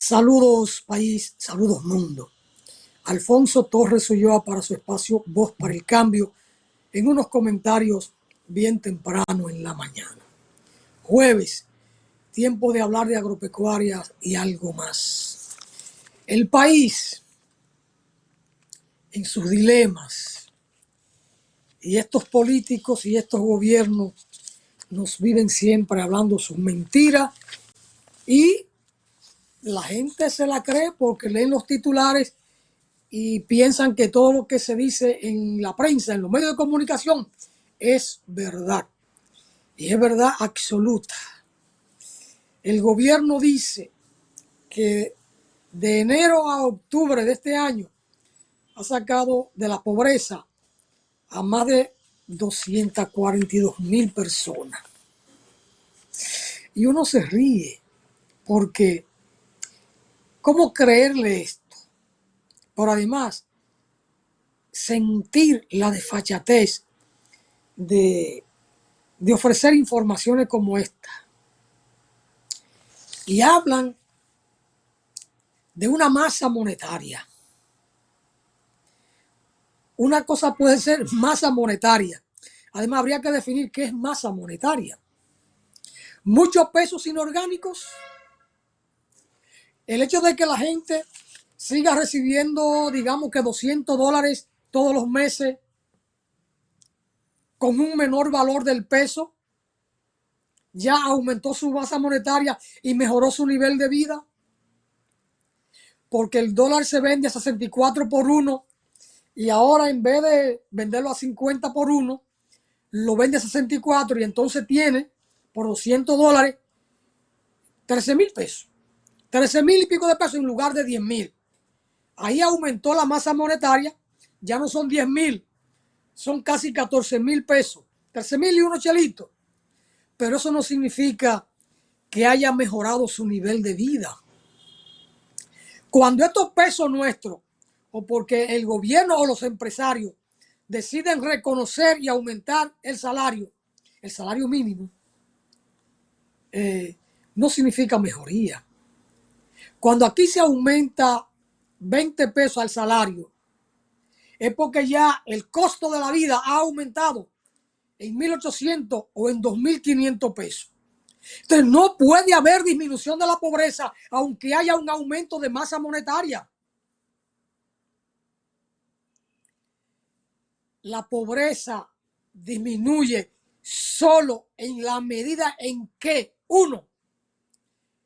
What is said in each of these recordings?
Saludos país, saludos mundo. Alfonso Torres Ulloa para su espacio Voz para el Cambio en unos comentarios bien temprano en la mañana. Jueves, tiempo de hablar de agropecuaria y algo más. El país en sus dilemas y estos políticos y estos gobiernos nos viven siempre hablando sus mentiras y la gente se la cree porque leen los titulares y piensan que todo lo que se dice en la prensa, en los medios de comunicación, es verdad. Y es verdad absoluta. El gobierno dice que de enero a octubre de este año ha sacado de la pobreza a más de 242,000 personas. Y uno se ríe porque ¿cómo creerle esto? Pero además, sentir la desfachatez de ofrecer informaciones como esta. Y hablan de una masa monetaria. Una cosa puede ser masa monetaria. Además, habría que definir qué es masa monetaria. Muchos pesos inorgánicos. El hecho de que la gente siga recibiendo, digamos que $200 todos los meses con un menor valor del peso, ya aumentó su masa monetaria y mejoró su nivel de vida. Porque el dólar se vende a 64 por 1 y ahora en vez de venderlo a 50 por 1, lo vende a 64 y entonces tiene por $200 13,000 pesos. 13,000 y pico de pesos en lugar de 10,000. Ahí aumentó la masa monetaria, ya no son 10,000, son casi 14,000 pesos. 13,000 y unos chelitos. Pero eso no significa que haya mejorado su nivel de vida. Cuando estos pesos nuestros, o porque el gobierno o los empresarios deciden reconocer y aumentar el salario mínimo, no significa mejoría. Cuando aquí se aumenta 20 pesos al salario, es porque ya el costo de la vida ha aumentado en 1,800 o en 2,500 pesos. Entonces no puede haber disminución de la pobreza aunque haya un aumento de masa monetaria. La pobreza disminuye solo en la medida en que, uno,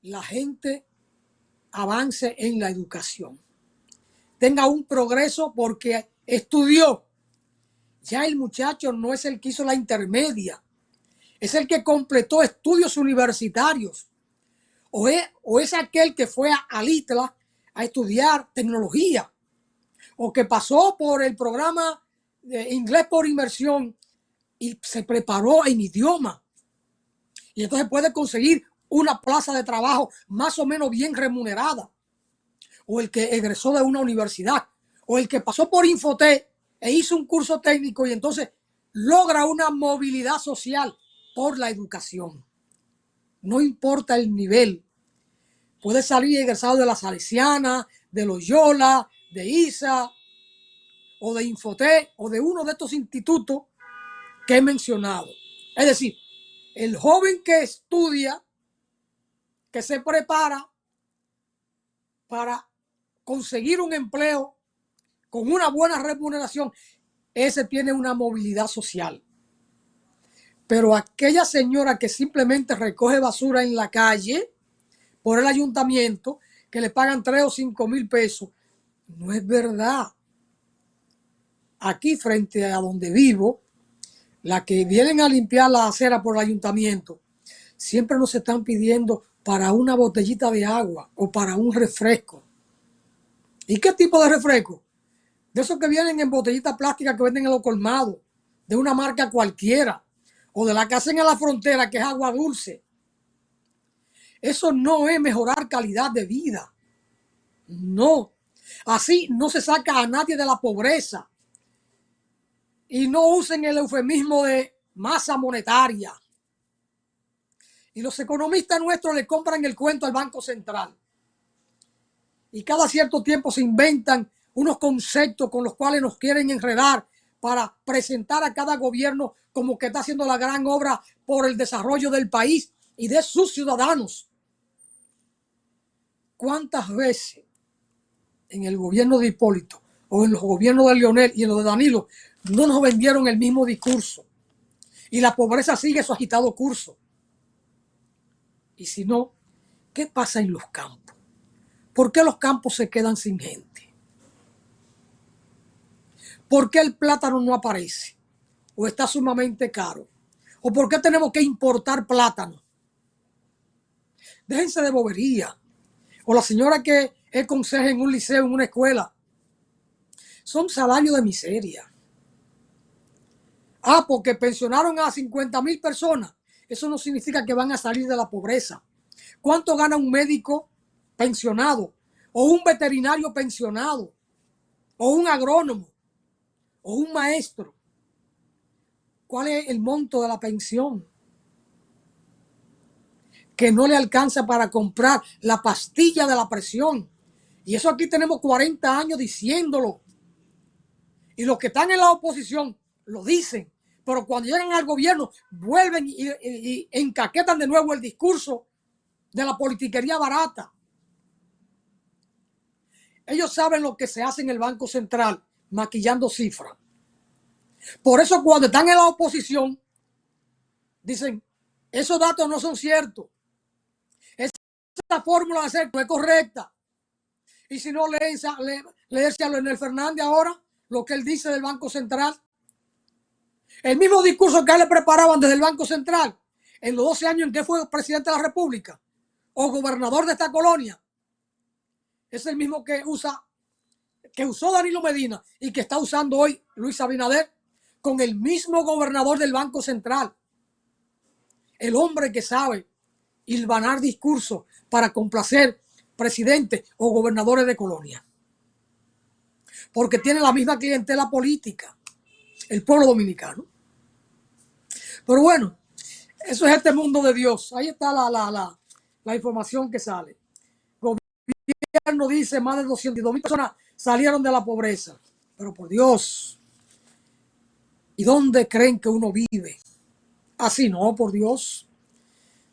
la gente avance en la educación, tenga un progreso porque estudió. Ya el muchacho no es el que hizo la intermedia, es el que completó estudios universitarios, o es aquel que fue al ITLA a estudiar tecnología, o que pasó por el programa de inglés por inmersión y se preparó en idioma. Y entonces puede conseguir una plaza de trabajo más o menos bien remunerada. O el que egresó de una universidad. O el que pasó por Infotec e hizo un curso técnico y entonces logra una movilidad social por la educación. No importa el nivel. Puede salir egresado de la Salesiana, de Loyola, de ISA, o de Infotec, o de uno de estos institutos que he mencionado. Es decir, el joven que estudia, que se prepara para conseguir un empleo con una buena remuneración, ese tiene una movilidad social. Pero aquella señora que simplemente recoge basura en la calle por el ayuntamiento, que le pagan 3 o 5 mil pesos, no es verdad. Aquí frente a donde vivo, la que vienen a limpiar la acera por el ayuntamiento, siempre nos están pidiendo para una botellita de agua o para un refresco. ¿Y qué tipo de refresco? De esos que vienen en botellitas plásticas que venden en los colmados, de una marca cualquiera, o de la que hacen en la frontera, que es agua dulce. Eso no es mejorar calidad de vida. No. Así no se saca a nadie de la pobreza. Y no usen el eufemismo de masa monetaria. Y los economistas nuestros le compran el cuento al Banco Central. y cada cierto tiempo se inventan unos conceptos con los cuales nos quieren enredar para presentar a cada gobierno como que está haciendo la gran obra por el desarrollo del país y de sus ciudadanos. ¿Cuántas veces en el gobierno de Hipólito o en los gobiernos de Leonel y en los de Danilo no nos vendieron el mismo discurso? Y la pobreza sigue su agitado curso. Y si no, ¿qué pasa en los campos? ¿Por qué los campos se quedan sin gente? ¿Por qué el plátano no aparece? ¿O está sumamente caro? ¿O por qué tenemos que importar plátano? Déjense de bobería. O la señora que es conseja en un liceo, en una escuela. Son salarios de miseria. Ah, porque pensionaron a 50,000 personas. Eso no significa que van a salir de la pobreza. ¿Cuánto gana un médico pensionado? O un veterinario pensionado? O un agrónomo? O un maestro. ¿Cuál es el monto de la pensión? Que no le alcanza para comprar la pastilla de la presión. Y eso aquí tenemos 40 años diciéndolo. Y los que están en la oposición lo dicen. Pero cuando llegan al gobierno vuelven y encaquetan de nuevo el discurso de la politiquería barata. Ellos saben lo que se hace en el Banco Central, maquillando cifras. Por eso cuando están en la oposición, dicen, esos datos no son ciertos. Esa fórmula de hacer no es correcta. Y si no, leerse a Leonel Fernández ahora, lo que él dice del Banco Central. El mismo discurso que a él le preparaban desde el Banco Central en los 12 años en que fue presidente de la República o gobernador de esta colonia. Es el mismo que usó Danilo Medina y que está usando hoy Luis Abinader con el mismo gobernador del Banco Central. El hombre que sabe hilvanar discursos para complacer presidentes o gobernadores de colonia. Porque tiene la misma clientela política, el pueblo dominicano. Pero bueno, eso es este mundo de Dios. Ahí está la información que sale. El gobierno dice más de 202,000 personas salieron de la pobreza. Pero por Dios, ¿y dónde creen que uno vive? Así no, por Dios.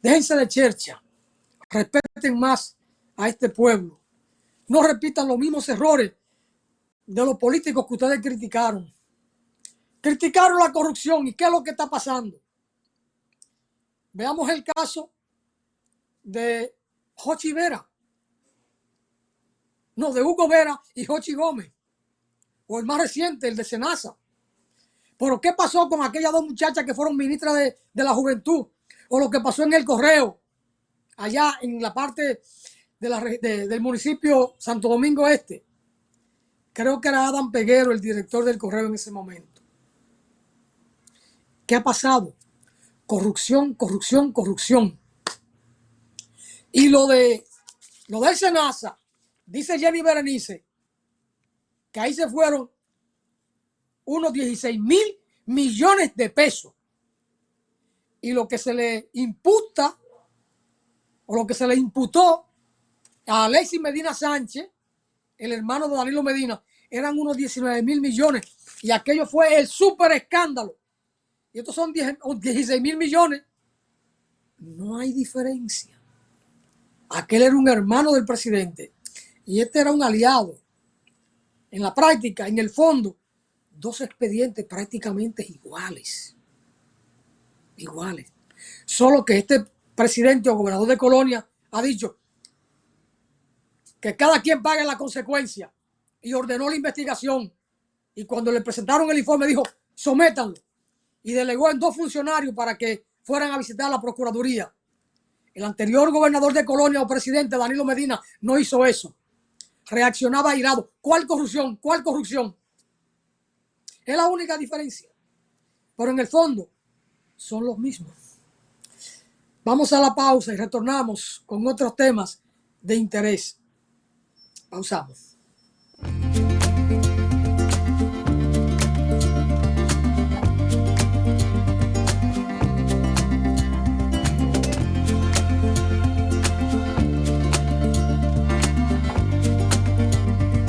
Déjense de chercha. Respeten más a este pueblo. No repitan los mismos errores de los políticos que ustedes criticaron. Criticaron la corrupción. ¿Y qué es lo que está pasando? Veamos el caso de Jochi Vera. No, de Hugo Vera y Jochi Gómez. O el más reciente, el de Senasa. Pero ¿qué pasó con aquellas dos muchachas que fueron ministras de la Juventud? O lo que pasó en el Correo, allá en la parte del municipio Santo Domingo Este. Creo que era Adam Peguero el director del Correo en ese momento. ¿Qué ha pasado? Corrupción, corrupción, corrupción. Y lo del Senasa, dice Jenny Berenice, que ahí se fueron unos 16,000 millones de pesos. Y lo que se le imputa, o lo que se le imputó a Alexis Medina Sánchez, el hermano de Danilo Medina, eran unos 19,000 millones. Y aquello fue el súper escándalo. Y estos son 16,000 millones. No hay diferencia. Aquel era un hermano del presidente y este era un aliado. En la práctica, en el fondo, dos expedientes prácticamente iguales. Iguales. Solo que este presidente o gobernador de colonia ha dicho que cada quien pague la consecuencia y ordenó la investigación. Y cuando le presentaron el informe dijo, sométanlo. Y delegó en 2 funcionarios para que fueran a visitar la Procuraduría. El anterior gobernador de colonia o presidente, Danilo Medina, no hizo eso. Reaccionaba airado. ¿Cuál corrupción? ¿Cuál corrupción? Es la única diferencia. Pero en el fondo, son los mismos. Vamos a la pausa y retornamos con otros temas de interés. Pausamos.